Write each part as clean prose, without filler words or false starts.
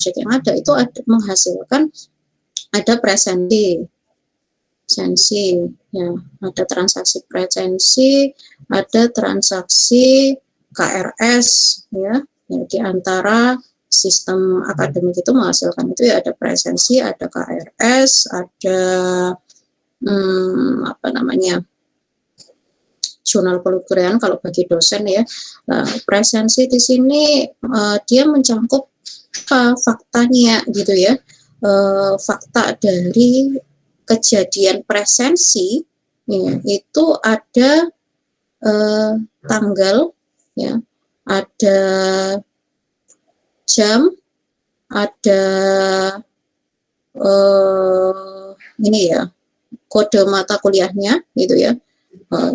objek yang ada itu menghasilkan ada presensi, ya, ada transaksi presensi, ada transaksi KRS, ya, di antara sistem akademik itu menghasilkan itu ya ada presensi, ada KRS, ada apa namanya, jurnal pelukurian kalau bagi dosen ya. Nah, presensi di sini dia mencakup faktanya gitu ya, fakta dari kejadian presensi ya, itu ada tanggal ya, ada jam, ada ini ya, kode mata kuliahnya gitu ya,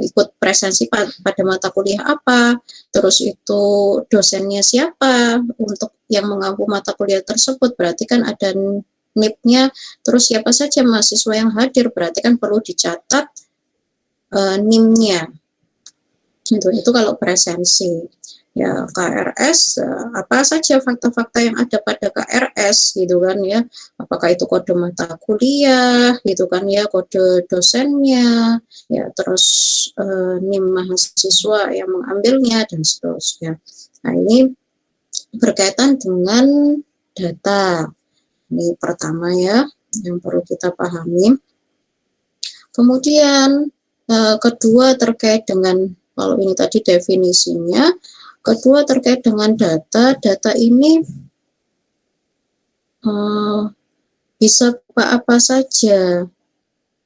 ikut presensi pada mata kuliah apa, terus itu dosennya siapa untuk yang mengampu mata kuliah tersebut, berarti kan ada NIP-nya, terus siapa saja mahasiswa yang hadir, berarti kan perlu dicatat NIM-nya. Itu kalau presensi. Ya, KRS, apa saja fakta-fakta yang ada pada KRS gitu kan ya, apakah itu kode mata kuliah gitu kan ya, kode dosennya ya, terus NIM mahasiswa yang mengambilnya dan seterusnya. Nah, ini berkaitan dengan data. Ini pertama ya yang perlu kita pahami. Kemudian kedua terkait dengan, kalau ini tadi definisinya, kedua terkait dengan data. Data ini bisa apa saja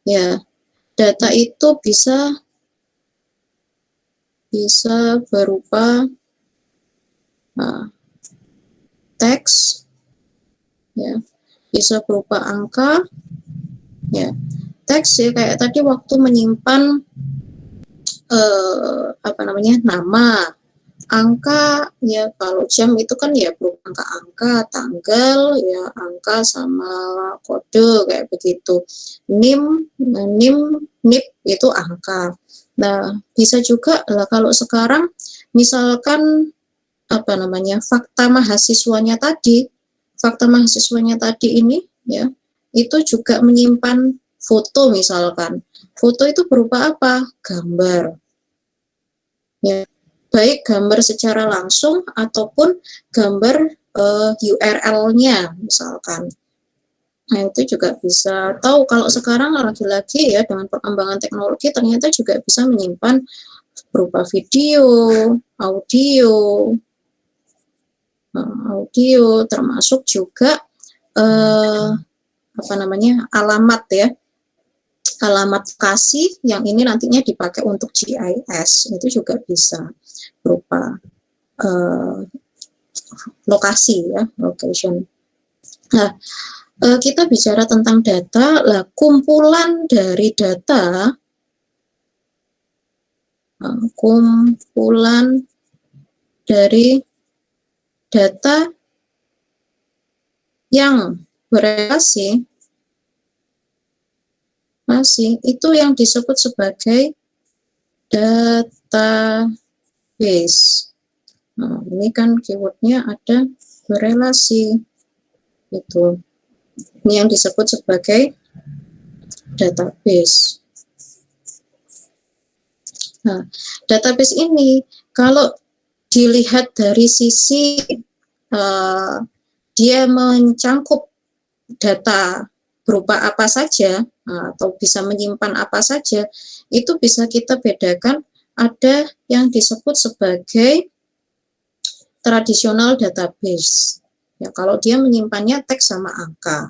ya. Data itu bisa berupa teks ya, bisa berupa angka ya. Teks ya kayak tadi waktu menyimpan apa namanya, nama. Angka ya, kalau jam itu kan ya berupa angka-angka, tanggal ya, angka sama kode kayak begitu. NIM, NIP itu angka. Nah, bisa juga lah kalau sekarang misalkan apa namanya, fakta mahasiswanya tadi ini ya, itu juga menyimpan foto misalkan. Foto itu berupa apa? Gambar. Ya, baik gambar secara langsung ataupun gambar URL-nya misalkan. Nah, itu juga bisa. Tahu kalau sekarang lagi-lagi ya dengan perkembangan teknologi ternyata juga bisa menyimpan berupa video, audio, termasuk juga apa namanya, alamat ya. Alamat lokasi yang ini nantinya dipakai untuk GIS, itu juga bisa berupa lokasi ya, location. Nah, kita bicara tentang data, lah kumpulan dari data, yang berelasi itu yang disebut sebagai database. Nah, ini kan keywordnya ada berelasi, itu. Ini yang disebut sebagai database. Nah, database ini kalau dilihat dari sisi dia mencangkup data berupa apa saja atau bisa menyimpan apa saja, itu bisa kita bedakan. Ada yang disebut sebagai tradisional database ya, kalau dia menyimpannya teks sama angka.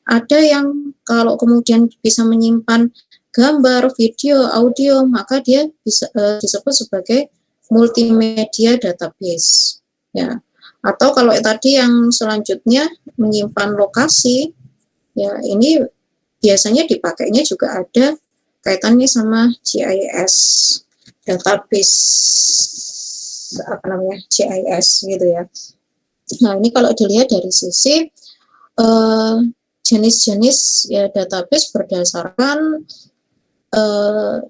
Ada yang kalau kemudian bisa menyimpan gambar, video, audio, maka dia bisa disebut sebagai multimedia database ya. Atau kalau tadi yang selanjutnya menyimpan lokasi ya, ini biasanya dipakainya juga ada kaitannya sama GIS, database apa namanya, GIS gitu ya. Nah, ini kalau dilihat dari sisi jenis-jenis ya database berdasarkan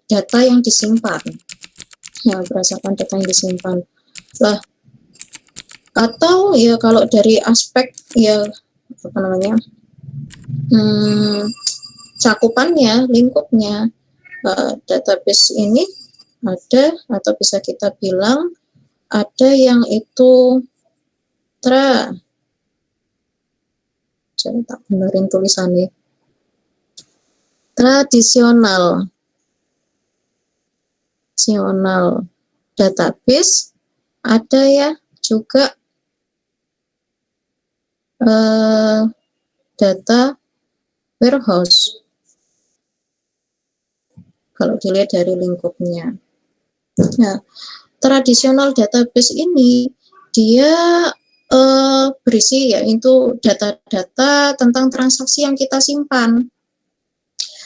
data yang disimpan. Ya, berdasarkan data yang disimpan. Lah, Atau ya kalau dari aspek ya apa namanya, cakupannya, lingkupnya, database ini ada, atau bisa kita bilang ada yang itu saya tak benerin tulisannya, tradisional database, ada ya juga data warehouse kalau dilihat dari lingkupnya. Nah, tradisional database ini dia berisi ya itu data-data tentang transaksi yang kita simpan.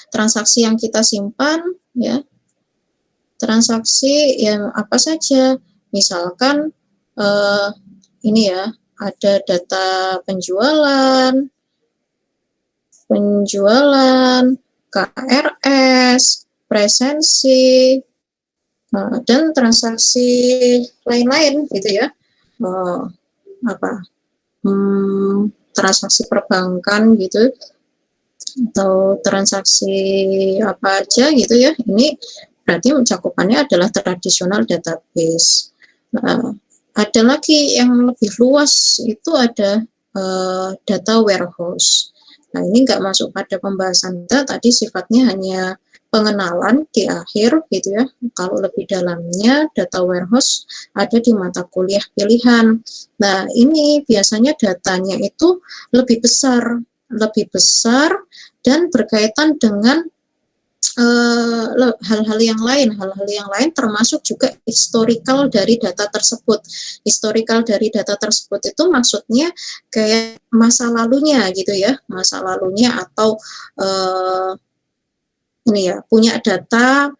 Transaksi yang kita simpan ya. Transaksi yang apa saja. Misalkan ini ya, ada data penjualan, KRS, presensi, dan transaksi lain-lain gitu ya. Transaksi perbankan gitu, atau transaksi apa aja gitu ya. Ini berarti cakupannya adalah tradisional database. Ada lagi yang lebih luas, itu ada data warehouse. Nah, ini nggak masuk pada pembahasan kita, tadi sifatnya hanya pengenalan di akhir gitu ya. Kalau lebih dalamnya data warehouse ada di mata kuliah pilihan. Nah, ini biasanya datanya itu lebih besar dan berkaitan dengan hal-hal yang lain termasuk juga historical dari data tersebut. Historical dari data tersebut itu maksudnya kayak masa lalunya gitu ya, masa lalunya, atau ini ya, punya data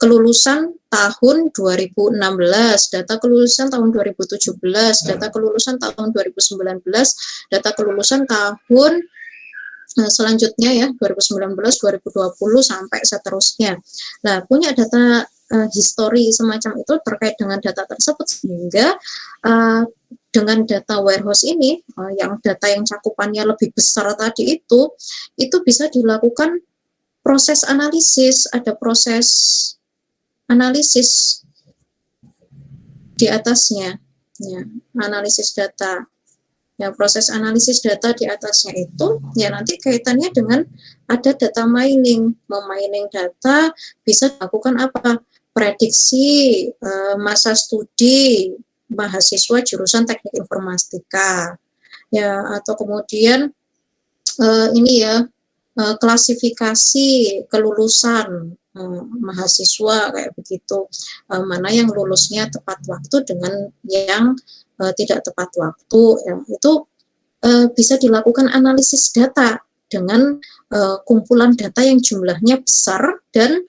kelulusan tahun 2016, data kelulusan tahun 2017, data kelulusan tahun 2019, data kelulusan tahun selanjutnya ya 2019, 2020 sampai seterusnya. Nah, punya data history semacam itu terkait dengan data tersebut, sehingga dengan data warehouse ini yang data yang cakupannya lebih besar tadi itu bisa dilakukan proses analisis, ada proses analisis di atasnya ya, analisis data. Ya, proses analisis data di atasnya itu ya nanti kaitannya dengan ada data mining. Memining data bisa dilakukan apa? Prediksi masa studi mahasiswa jurusan teknik informatika. Ya, atau kemudian ini ya, klasifikasi kelulusan mahasiswa kayak begitu, mana yang lulusnya tepat waktu dengan yang tidak tepat waktu ya, itu bisa dilakukan analisis data dengan kumpulan data yang jumlahnya besar dan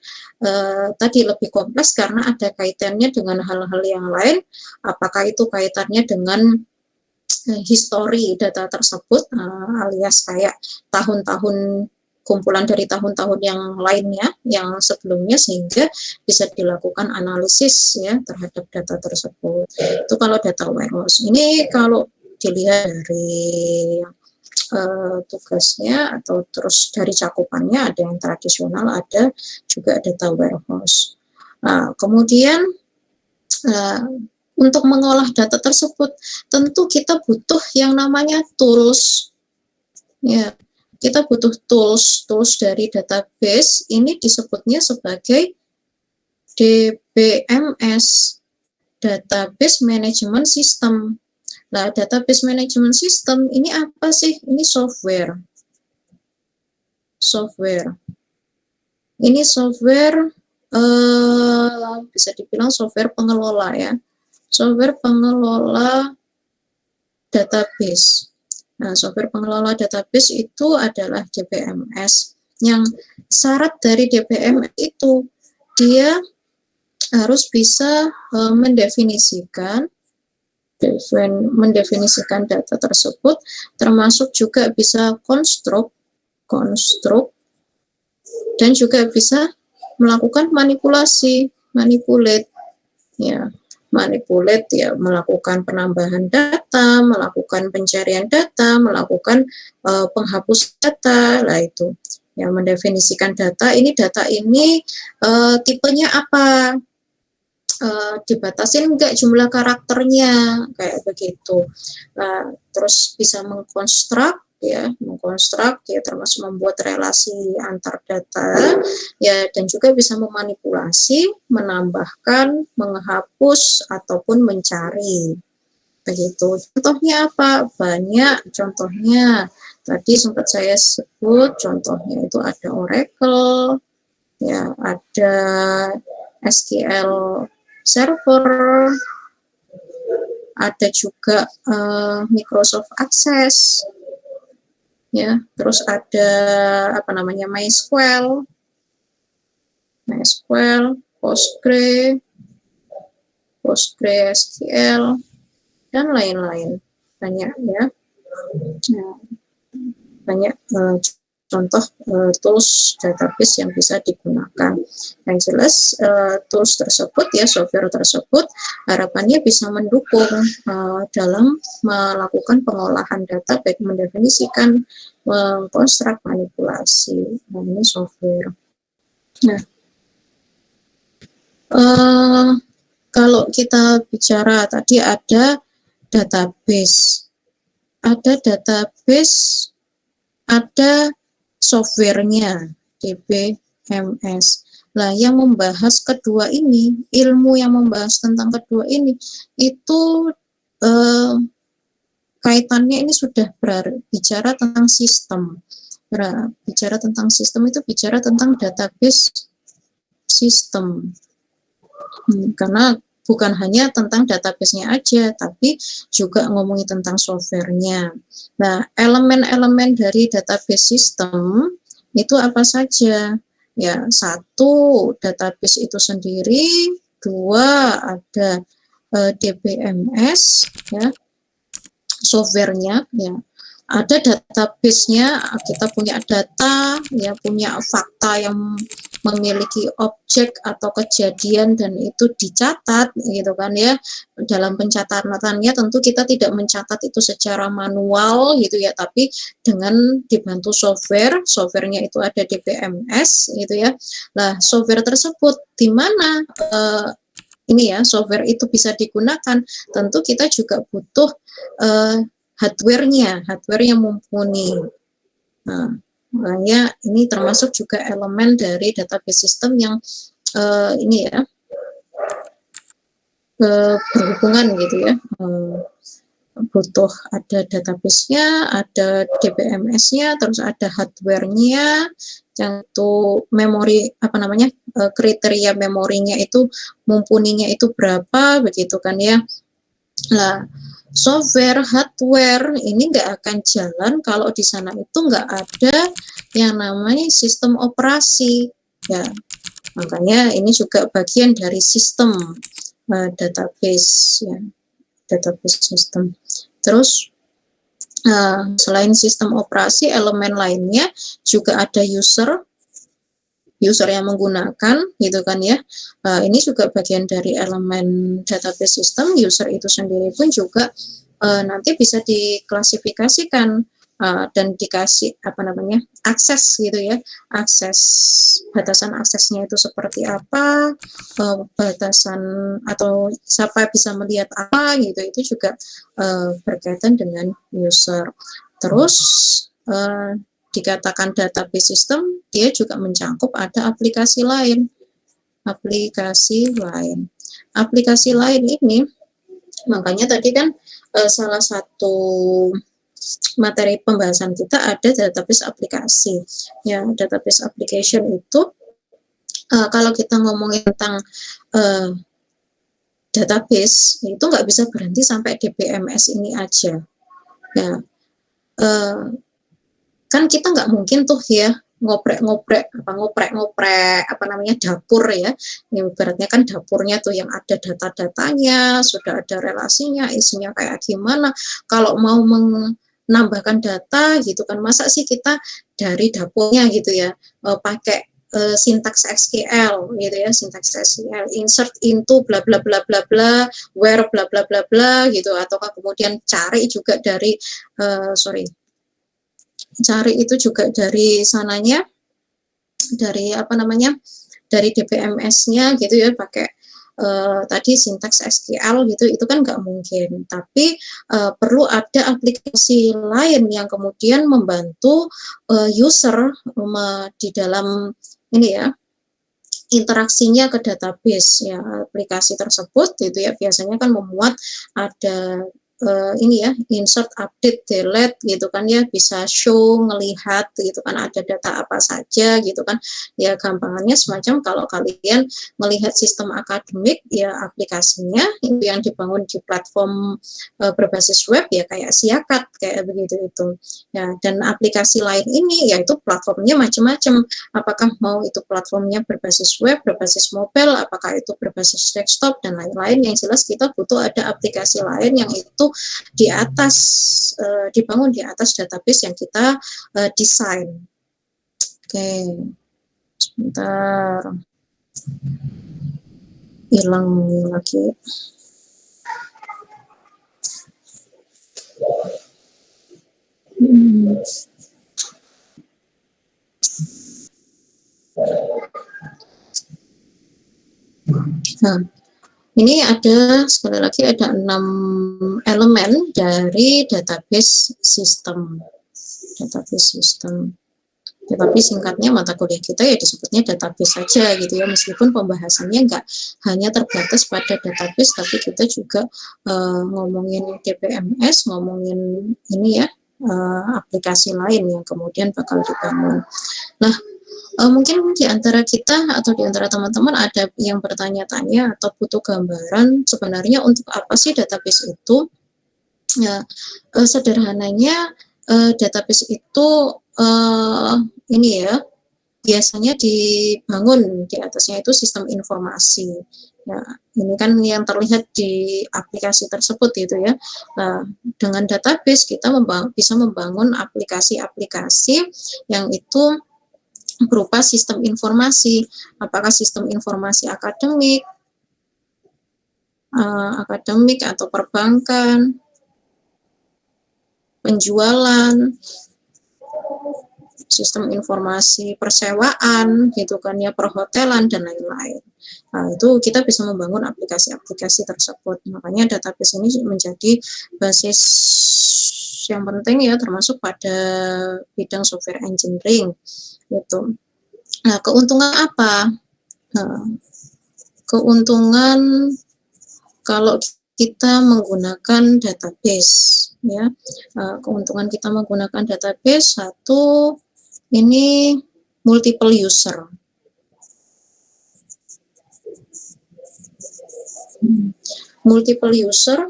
tadi lebih kompleks karena ada kaitannya dengan hal-hal yang lain, apakah itu kaitannya dengan histori data tersebut alias kayak tahun-tahun, kumpulan dari tahun-tahun yang lainnya yang sebelumnya, sehingga bisa dilakukan analisis ya terhadap data tersebut. Itu kalau data warehouse. Ini kalau dilihat dari tugasnya atau terus dari cakupannya, ada yang tradisional, ada juga data warehouse. Nah, kemudian untuk mengolah data tersebut tentu kita butuh yang namanya tools ya, kita butuh tools dari database. Ini disebutnya sebagai DBMS, Database Management System. Nah, Database Management System ini apa sih? Ini software. Ini software bisa dibilang software pengelola ya. Software pengelola database. Nah, software pengelola database itu adalah DBMS. Yang syarat dari DBMS itu dia harus bisa mendefinisikan data tersebut, termasuk juga bisa konstruk dan juga bisa melakukan manipulate ya, manipulate ya, melakukan penambahan data, melakukan pencarian data, melakukan penghapus data, lah itu. Ya, mendefinisikan data ini tipenya apa, dibatasin enggak jumlah karakternya, kayak begitu. Nah, terus bisa mengkonstruk ya, termasuk membuat relasi antar data ya, dan juga bisa memanipulasi, menambahkan, menghapus ataupun mencari, begitu. Contohnya apa? Banyak contohnya. Tadi sempat saya sebut contohnya itu ada Oracle, ya, ada SQL Server, ada juga Microsoft Access, ya, terus ada apa namanya MySQL, PostgreSQL, dan lain-lain, banyak ya. Nah, banyak contoh tools database yang bisa digunakan. Yang jelas tools tersebut ya, software tersebut harapannya bisa mendukung dalam melakukan pengolahan data, baik mendefinisikan, mengkonstruk, manipulasi. Nah, ini software. Nah, kalau kita bicara tadi ada database, ada softwarenya DBMS. Nah, yang membahas kedua ini, ilmu yang membahas tentang kedua ini, itu kaitannya ini sudah bicara tentang sistem. Bicara tentang sistem itu bicara tentang database sistem. Karena bukan hanya tentang database-nya aja, tapi juga ngomongin tentang software-nya. Nah, elemen-elemen dari database system itu apa saja? Ya, satu, database itu sendiri, dua, ada DBMS, ya, software-nya, ya. Ada database-nya, kita punya data, ya, punya fakta yang memiliki objek atau kejadian dan itu dicatat, gitu kan ya. Dalam pencatatannya tentu kita tidak mencatat itu secara manual gitu ya, tapi dengan dibantu software-nya itu ada DBMS gitu ya. Nah, software tersebut di mana ini ya, software itu bisa digunakan, tentu kita juga butuh hardware yang mumpuni. Nah, makanya ini termasuk juga elemen dari database system yang ini ya, berhubungan gitu ya. Butuh ada database-nya, ada DBMS-nya, terus ada hardware-nya, yang itu memori apa namanya, kriteria memorinya itu mumpuninya itu berapa, begitu kan ya. Nah, software, hardware ini nggak akan jalan kalau di sana itu nggak ada yang namanya sistem operasi, ya. Makanya ini juga bagian dari sistem database, ya, database system. Terus selain sistem operasi, elemen lainnya juga ada user yang menggunakan, gitu kan ya. Ini juga bagian dari elemen database system. User itu sendiri pun juga nanti bisa diklasifikasikan dan dikasih apa namanya, akses gitu ya, batasan aksesnya itu seperti apa, batasan atau siapa bisa melihat apa gitu, itu juga berkaitan dengan user. Terus dikatakan database system, dia juga mencakup ada aplikasi lain. Aplikasi lain ini, makanya tadi kan salah satu materi pembahasan kita ada database aplikasi. Ya, database application itu kalau kita ngomongin tentang database, itu nggak bisa berhenti sampai DBMS ini aja. Ya, kan kita nggak mungkin tuh ya ngoprek apa namanya, dapur ya. Ini ibaratnya kan dapurnya tuh yang ada data-datanya, sudah ada relasinya, isinya kayak gimana. Kalau mau menambahkan data gitu kan, masa sih kita dari dapurnya gitu ya pakai sintaks SQL gitu ya, sintaks SQL, insert into bla bla bla bla bla, where bla bla bla bla gitu, ataukah kemudian cari juga dari cari itu juga dari sananya, dari apa namanya, dari DBMS-nya gitu ya, pakai tadi sintaks SQL gitu, itu kan nggak mungkin. Tapi perlu ada aplikasi lain yang kemudian membantu user di dalam ini ya, interaksinya ke database ya. Aplikasi tersebut itu ya biasanya kan memuat ada ini ya, insert, update, delete gitu kan ya, bisa show, ngelihat gitu kan, ada data apa saja gitu kan ya. Gampangannya semacam kalau kalian melihat sistem akademik ya, aplikasinya itu yang dibangun di platform berbasis web ya, kayak Siakat kayak begitu itu ya. Dan aplikasi lain ini yaitu platformnya macam-macam, apakah mau itu platformnya berbasis web, berbasis mobile, apakah itu berbasis desktop dan lain-lain. Yang jelas kita butuh ada aplikasi lain yang itu di atas dibangun di atas database yang kita desain. Oke, sebentar, hilang lagi. Nah, ini ada, sekali lagi ada 6 elemen dari database system. Database system. Tetapi singkatnya mata kuliah kita ya disebutnya database saja gitu ya, meskipun pembahasannya nggak hanya terbatas pada database, tapi kita juga ngomongin DBMS, ngomongin ini ya, aplikasi lain yang kemudian bakal dibangun. Nah, mungkin di antara kita atau di antara teman-teman ada yang bertanya-tanya atau butuh gambaran sebenarnya untuk apa sih database itu. Ya, sederhananya database itu ini ya, biasanya dibangun di atasnya itu sistem informasi. Ya, ini kan yang terlihat di aplikasi tersebut itu ya. Nah, dengan database kita bisa membangun aplikasi-aplikasi yang itu berupa sistem informasi. Apakah sistem informasi akademik, atau perbankan, penjualan, sistem informasi persewaan gitu kan ya, perhotelan dan lain-lain. Nah, itu kita bisa membangun aplikasi-aplikasi tersebut. Makanya database ini menjadi basis yang penting ya, termasuk pada bidang software engineering gitu. Nah, keuntungan apa? Nah, keuntungan kalau kita menggunakan database ya, keuntungan kita menggunakan database, satu, ini multiple user. Multiple user,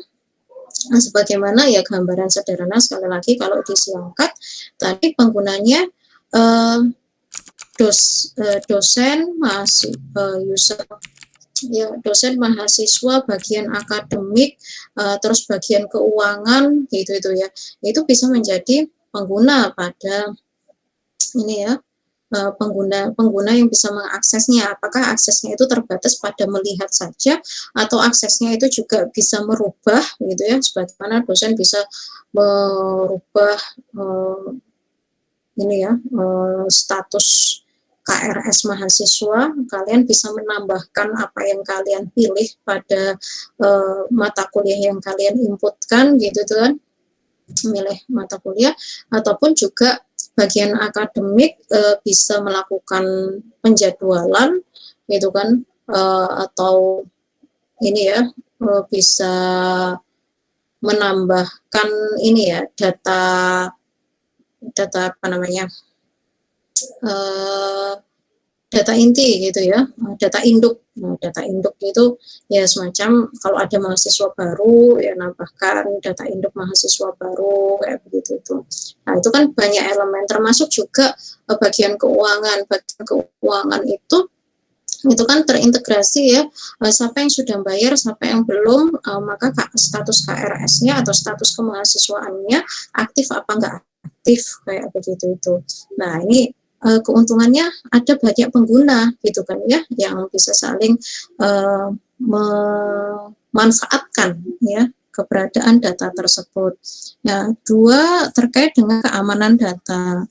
sebagaimana ya gambaran sederhana sekali lagi kalau di Siakat tadi penggunanya dosen, user ya, dosen, mahasiswa, bagian akademik, terus bagian keuangan gitu itu ya, itu bisa menjadi pengguna pada ini ya, pengguna yang bisa mengaksesnya. Apakah aksesnya itu terbatas pada melihat saja atau aksesnya itu juga bisa merubah gitu ya, sebagaimana dosen bisa merubah ini ya, status KRS mahasiswa, kalian bisa menambahkan apa yang kalian pilih pada mata kuliah yang kalian inputkan gitu kan, memilih mata kuliah, ataupun juga bagian akademik bisa melakukan penjadwalan gitu kan, atau ini ya, bisa menambahkan ini ya, data apa namanya, data inti gitu ya, data induk. Nah, data induk itu ya semacam kalau ada mahasiswa baru ya, nambahkan data induk mahasiswa baru kayak begitu itu. Nah, itu kan banyak elemen, termasuk juga bagian keuangan. Bagian keuangan itu kan terintegrasi ya, siapa yang sudah bayar, siapa yang belum, maka status KRS-nya atau status kemahasiswaannya aktif apa enggak aktif kayak begitu itu. Nah, ini keuntungannya ada banyak pengguna gitu kan ya, yang bisa saling memanfaatkan ya keberadaan data tersebut. Ya, dua terkait dengan keamanan data.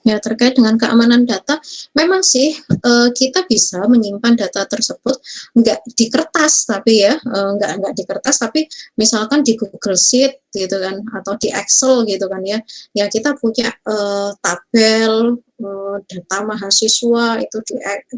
Ya, terkait dengan keamanan data, memang sih kita bisa menyimpan data tersebut nggak di kertas, tapi ya nggak di kertas, tapi misalkan di Google Sheet gitu kan, atau di Excel gitu kan ya. Ya kita punya tabel data mahasiswa itu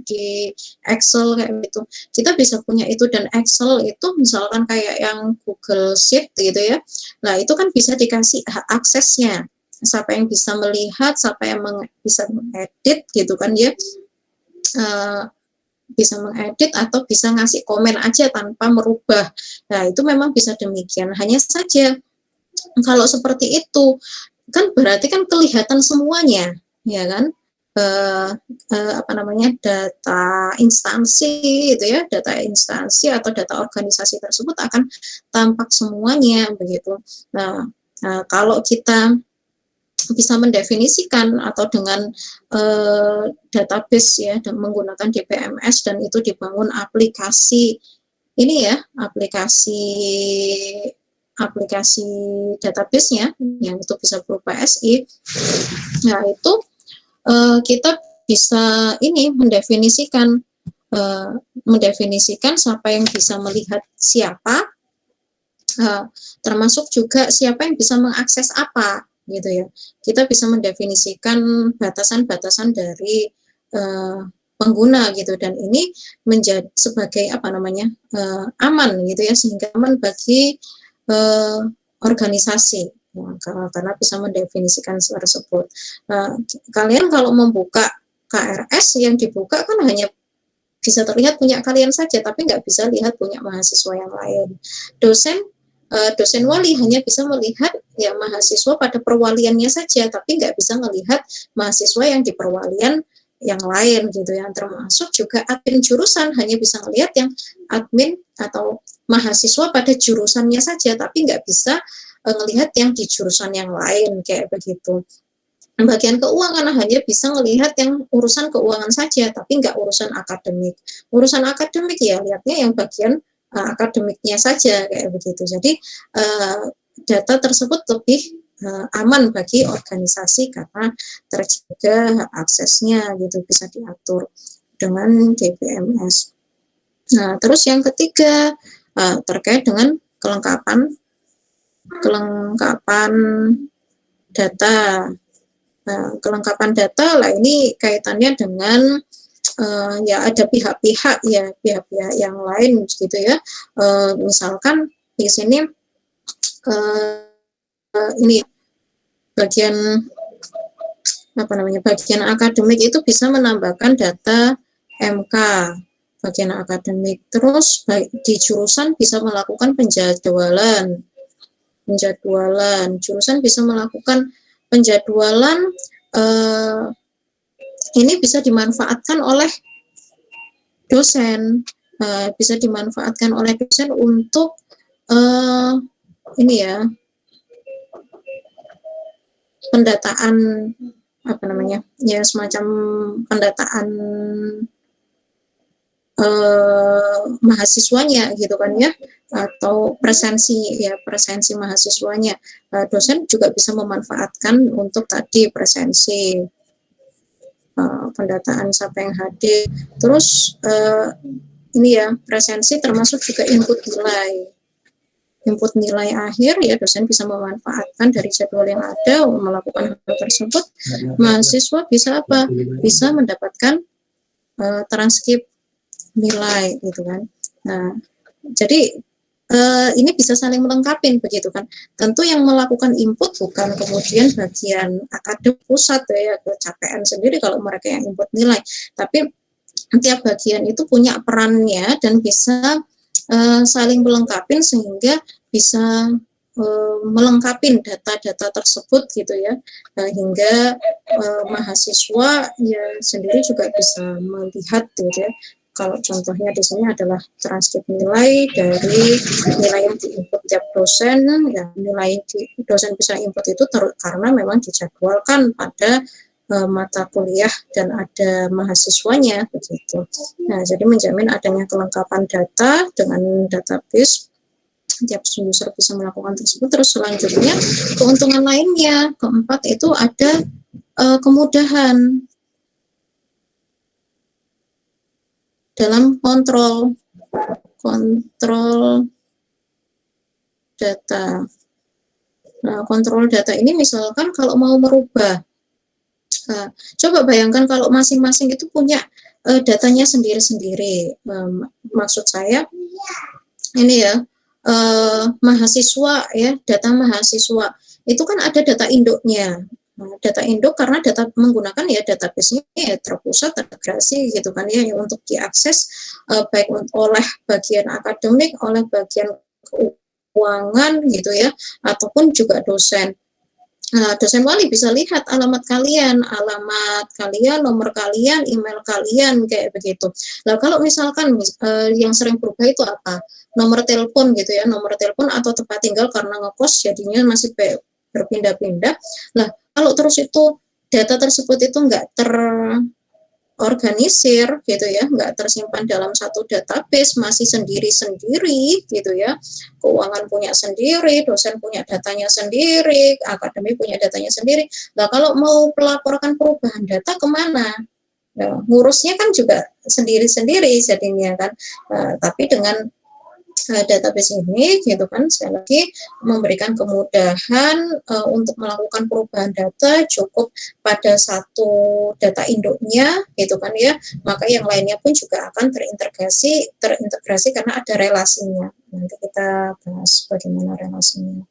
di Excel kayak gitu. Kita bisa punya itu, dan Excel itu misalkan kayak yang Google Sheet gitu ya. Nah itu kan bisa dikasih hak aksesnya, siapa yang bisa melihat, siapa yang bisa mengedit gitu kan ya, bisa mengedit atau bisa ngasih komen aja tanpa merubah. Nah itu memang bisa demikian. Hanya saja kalau seperti itu kan berarti kan kelihatan semuanya, ya kan? Apa namanya, data instansi itu ya, data instansi atau data organisasi tersebut akan tampak semuanya begitu. Nah, kalau kita bisa mendefinisikan atau dengan database ya, dan menggunakan DBMS, dan itu dibangun aplikasi ini ya, aplikasi database-nya yang itu bisa berupa SI. Nah itu kita bisa ini mendefinisikan siapa yang bisa melihat siapa, termasuk juga siapa yang bisa mengakses apa gitu ya. Kita bisa mendefinisikan batasan-batasan dari pengguna gitu, dan ini menjadi sebagai apa namanya, aman gitu ya, sehingga aman bagi organisasi ya, karena bisa mendefinisikan tersebut. Kalian kalau membuka KRS, yang dibuka kan hanya bisa terlihat punya kalian saja, tapi nggak bisa lihat punya mahasiswa yang lain. Dosen wali hanya bisa melihat ya mahasiswa pada perwaliannya saja, tapi nggak bisa melihat mahasiswa yang di perwalian yang lain gitu ya. Termasuk juga admin jurusan hanya bisa melihat yang admin atau mahasiswa pada jurusannya saja, tapi nggak bisa melihat yang di jurusan yang lain kayak begitu. Bagian keuangan hanya bisa melihat yang urusan keuangan saja, tapi nggak urusan akademik. Urusan akademik ya lihatnya yang bagian akademiknya saja kayak begitu. Jadi data tersebut lebih aman bagi organisasi karena terjaga hak aksesnya gitu, bisa diatur dengan DBMS. Nah, terus yang ketiga terkait dengan kelengkapan data. Nah, kelengkapan data lah ini kaitannya dengan ya ada pihak-pihak yang lain gitu ya. Misalkan di sini ini bagian apa namanya, bagian akademik itu bisa menambahkan data MK bagian akademik. Terus di jurusan bisa melakukan penjadwalan. Jurusan bisa melakukan penjadwalan, ini bisa dimanfaatkan oleh dosen, untuk ini ya, pendataan apa namanya ya, semacam pendataan mahasiswanya gitu kan ya, atau presensi mahasiswanya. Dosen juga bisa memanfaatkan untuk tadi presensi, pendataan siapa yang hadir. Terus ini ya, presensi termasuk juga input nilai akhir ya, dosen bisa memanfaatkan dari jadwal yang ada melakukan hal tersebut. Mahasiswa bisa apa? Bisa mendapatkan transkrip nilai gitu kan. Nah, jadi ini bisa saling melengkapi begitu kan. Tentu yang melakukan input bukan kemudian bagian akademik pusat ya, kecapean sendiri kalau mereka yang input nilai, tapi tiap bagian itu punya perannya dan bisa saling melengkapi sehingga bisa melengkapi data-data tersebut gitu ya, hingga mahasiswa ya sendiri juga bisa melihat gitu ya, Kalau contohnya di sini adalah transkrip nilai dari nilai yang diinput tiap dosen, ya nilai dosen bisa input itu karena memang dijadwalkan pada mata kuliah dan ada mahasiswanya begitu. Nah, jadi menjamin adanya kelengkapan data dengan database, tiap user bisa melakukan tersebut. Terus selanjutnya keuntungan lainnya, keempat itu ada kemudahan dalam kontrol data. Nah, kontrol data ini misalkan kalau mau merubah, coba bayangkan kalau masing-masing itu punya datanya sendiri-sendiri. Maksud saya ini ya, mahasiswa ya, data mahasiswa itu kan ada data induknya. Nah, data induk karena data menggunakan ya database-nya ya terpusat, terintegrasi gitu kan ya, untuk diakses baik oleh bagian akademik, oleh bagian keuangan gitu ya, ataupun juga dosen. Nah, dosen wali bisa lihat alamat kalian, nomor kalian, email kalian, kayak begitu. Nah, kalau misalkan yang sering berubah itu apa? Nomor telepon gitu ya, nomor telepon atau tempat tinggal karena ngekos jadinya masih berpindah-pindah. Nah, kalau terus itu data tersebut itu nggak organisir gitu ya, nggak tersimpan dalam satu database, masih sendiri-sendiri gitu ya, keuangan punya sendiri, dosen punya datanya sendiri, akademi punya datanya sendiri. Nah, kalau mau melaporkan perubahan data kemana? Nah, ngurusnya kan juga sendiri-sendiri jadinya kan. Tapi dengan database ini gitu kan, sekali lagi memberikan kemudahan untuk melakukan perubahan data, cukup pada satu data induknya gitu kan ya, maka yang lainnya pun juga akan terintegrasi karena ada relasinya. Nanti kita bahas bagaimana relasinya.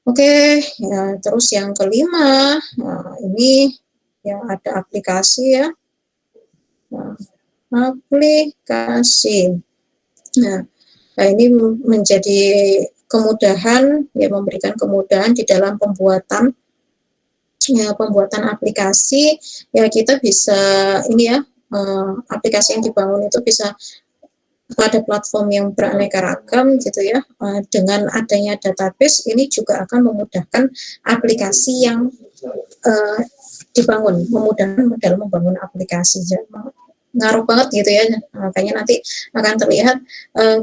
Oke, ya, terus yang kelima, ini yang ada aplikasi ya. Nah, aplikasi. Nah, ini menjadi kemudahan, ya, memberikan kemudahan di dalam pembuatan aplikasi. Ya, kita bisa ini ya, aplikasi yang dibangun itu bisa pada platform yang beraneka ragam gitu ya. Dengan adanya database ini juga akan memudahkan aplikasi yang dibangun, memudahkan dalam membangun aplikasi. Ngaruh banget gitu ya, makanya nanti akan terlihat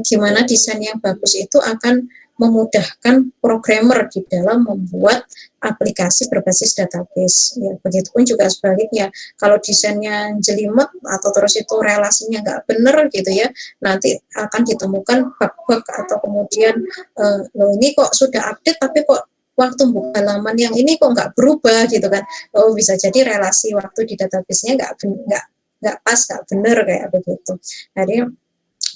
gimana desain yang bagus itu akan memudahkan programmer di dalam membuat aplikasi berbasis database. Ya, begitupun juga sebaliknya, kalau desainnya jelimet atau terus itu relasinya nggak benar gitu ya, nanti akan ditemukan bug-bug atau kemudian loh ini kok sudah update tapi kok waktu buka halaman yang ini kok nggak berubah gitu kan. Oh, bisa jadi relasi waktu di database-nya nggak pas, nggak benar kayak begitu. Jadi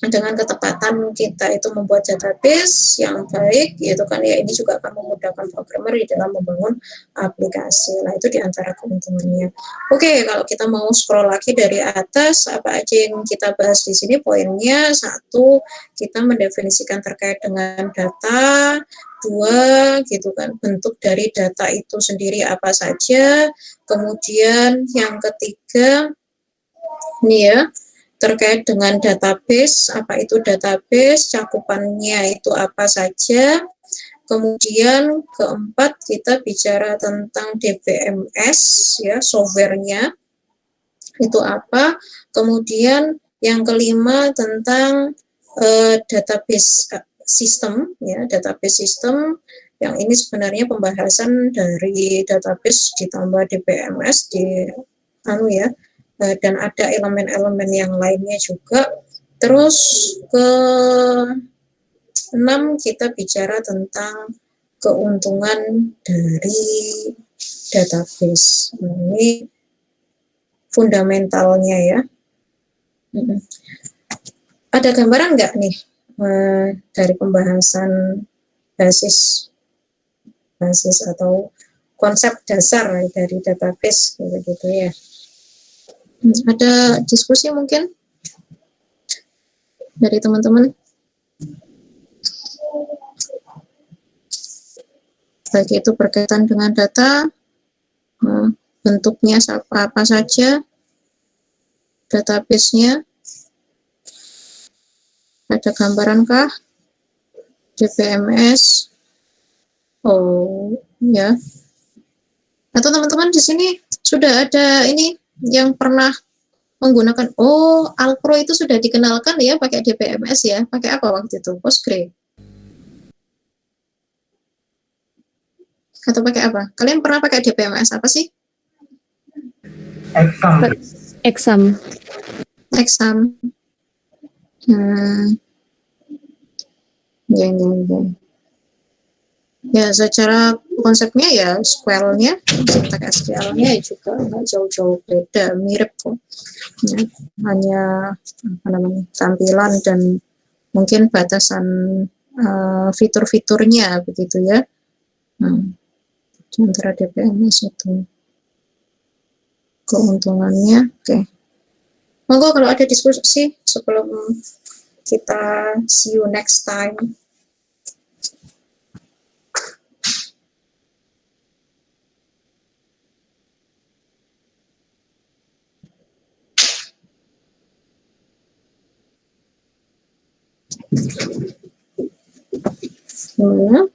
dengan ketepatan kita itu membuat database yang baik, gitu kan ya, ini juga akan memudahkan programmer di dalam membangun aplikasi. Nah, itu diantara keuntungannya. Oke, kalau kita mau scroll lagi dari atas, apa aja yang kita bahas di sini poinnya? Satu, kita mendefinisikan terkait dengan data. Dua, gitu kan, bentuk dari data itu sendiri apa saja. Kemudian yang ketiga, ini ya, terkait dengan database, apa itu database, cakupannya itu apa saja. Kemudian keempat, kita bicara tentang DBMS, ya, softwarenya itu apa. Kemudian yang kelima tentang database system, ya, database system. Yang ini sebenarnya pembahasan dari database ditambah DBMS di ya, dan ada elemen-elemen yang lainnya juga. Terus ke 6 kita bicara tentang keuntungan dari database. Ini fundamentalnya ya. Ada gambaran nggak nih dari pembahasan basis atau konsep dasar dari database gitu ya? Ada diskusi mungkin dari teman-teman? Baik itu berkaitan dengan data, bentuknya apa saja, database-nya, Ada gambaran kah? DPMS. Oh, ya. Atau teman-teman di sini sudah ada ini yang pernah menggunakan, oh, Alpro itu sudah dikenalkan ya pakai DPMS ya. Pakai apa waktu itu? Postgre. Atau pakai apa? Kalian pernah pakai DPMS apa sih? Exam. Ya, ya, secara konsepnya ya SQL-nya, sintak SQL-nya juga nggak jauh-jauh beda, mirip kok. Ya, hanya apa namanya, tampilan dan mungkin batasan fitur-fiturnya begitu ya. Nah, antara DPMS itu keuntungannya. Oke. Monggo kalau ada diskusi sebelum kita see you next time. Gimana?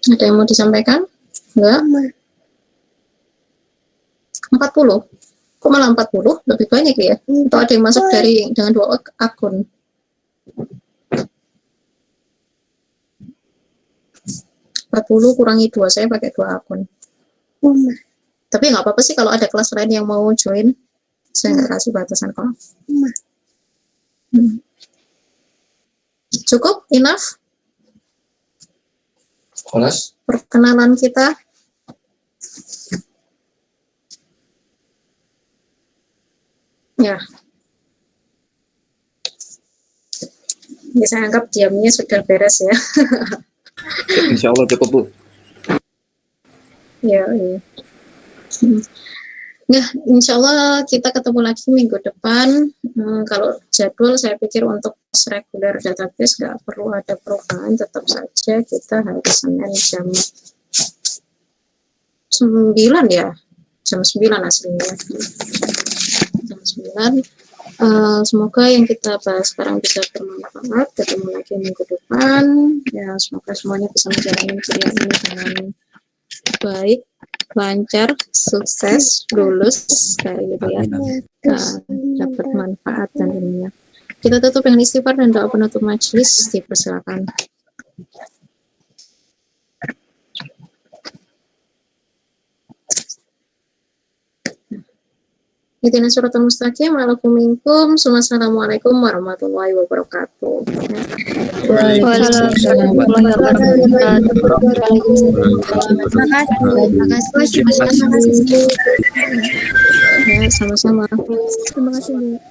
Ada yang mau disampaikan? Enggak? 40? Kok malah 40? Lebih banyak ya? Atau ada yang masuk dari dengan 2 akun? 40 kurangi 2, saya pakai 2 akun. Tapi nggak apa-apa sih kalau ada kelas lain yang mau join. Saya nggak kasih batasan kok. Cukup? Enough? Kelas? Perkenalan kita. Ya. Ya, saya anggap diamnya sudah beres ya. Insya Allah cukup, Bu. Ya, iya. Nah, insya Allah kita ketemu lagi minggu depan. Kalau jadwal saya pikir untuk reguler database nggak perlu ada perubahan, tetap saja kita hari Senin jam 9 ya, jam 9 aslinya. Jam 9. Semoga yang kita bahas sekarang bisa bermanfaat. Ketemu lagi minggu depan. Ya, semoga semuanya bisa menjalani kuliah ini dengan baik, lancar, sukses, lulus, kayak gitu ya. Dapat manfaat dan ininya. Kita tutup dengan istighfar dan doa penutup majelis. Dipersilakan. Ihdinas siratal mustaqim, wa'alaikum, assalamualaikum warahmatullahi wabarakatuh. Waalaikumsalam warahmatullahi wabarakatuh. Terima kasih. Ya, sama-sama. Terima kasih, Bu.